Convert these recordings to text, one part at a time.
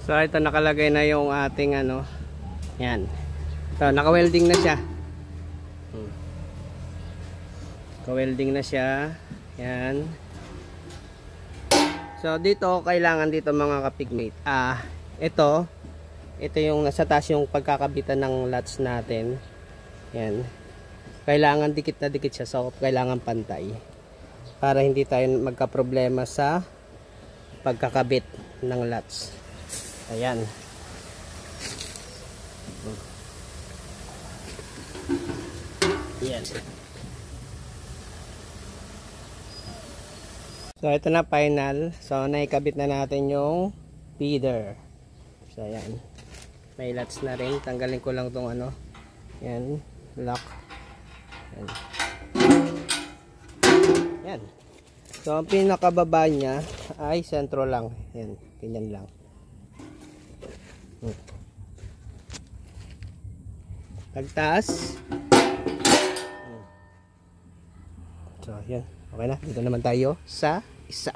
So ito nakalagay na yung ating ano. Yan. Ito naka-welding na siya. Naka-welding na siya. Yan. So dito kailangan dito mga kapigmate. Ito yung nasa taas yung pagkakabitan ng latch natin. Yan. Kailangan dikit na dikit siya. So kailangan pantay. Para hindi tayo magka-problema sa pagkakabit ng latch. Ayan. Ayan. So ito na final. So naikabit na natin yung feeder. So ayan. May latch na rin. Tanggalin ko lang tong ano. Ayan. Lock. Ayan. Ayan. So ang pinakababa niya ay sentro lang. Ayan. Ganyan lang. Pagtaas. So ayan. Okay na. Dito naman tayo sa isa.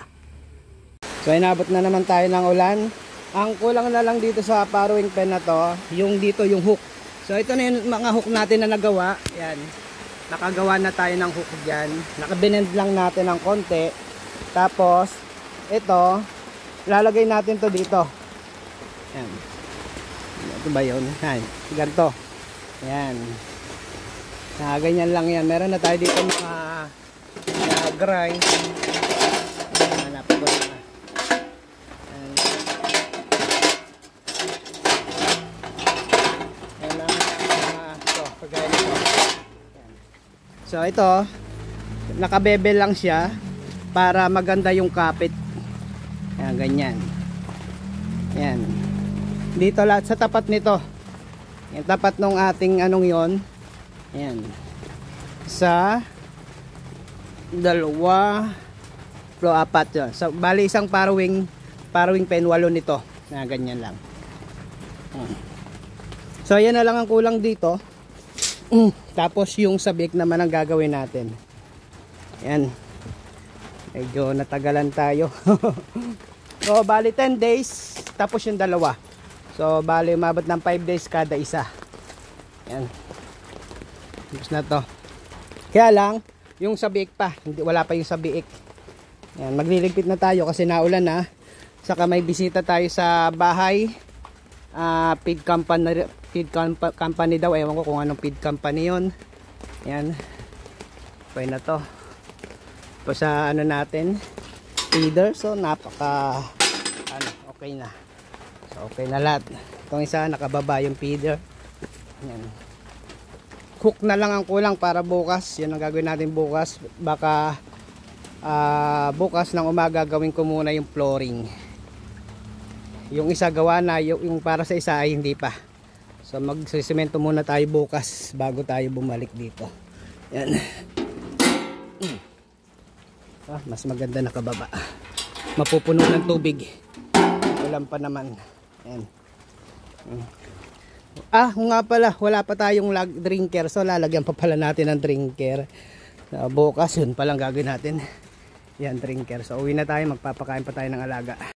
So inabot na naman tayo ng ulan. Ang kulang na lang dito sa farrowing pen na to, yung dito yung hook. So ito na yung mga hook natin na nagawa. Ayan. Nakagawa na tayo ng hook dyan. Nakabinend lang natin ng konti. Tapos ito, lalagay natin to dito. Ayan. Ito ba yun? Ayan. Ganito. Ayan. Ganyan lang yan. Meron na tayo dito mga grind. Hanap ko na. So ito, nakabebel lang siya para maganda yung kapit. Ayan, ganyan. Ayan. Dito lahat sa tapat nito. Yung tapat nung ating anong yon. Ayan. Sa dalawa, apat yun. So bali isang farrowing pen, 8 nito. Na ganyan lang. So ayan na lang ang kulang dito. Tapos yung sabik naman ang gagawin natin. Ayan. Medyo natagalan tayo. So bali 10 days. Tapos yung dalawa. So bali umabot ng 5 days kada isa. Ayan. Tapos na to. Kaya lang yung sabik pa. Wala pa yung sabik. Ayan. Magliligpit na tayo kasi naulan na. Saka may bisita tayo sa bahay. Feed company daw, ewan ko kung anong feed company yon. Yan, okay na to. Tapos sa ano natin, feeder. So napaka okay na. So okay na lahat. Itong isa nakababa yung feeder. Yan. Hook na lang ang kulang para bukas. Yan ang gagawin natin bukas. Baka bukas ng umaga gawin ko muna yung flooring. Yung isa gawa na, yung para sa isa ay hindi pa. So magsisemento muna tayo bukas bago tayo bumalik dito. Yan. Mas maganda nakababa. Mapupuno ng tubig. Ulan pa naman. Yan. Nga pala, wala pa tayong drinker. So lalagyan pa pala natin ng drinker. Bukas yun palang gagawin natin. Yan, drinker. So uwi na tayo, magpapakain pa tayo ng alaga.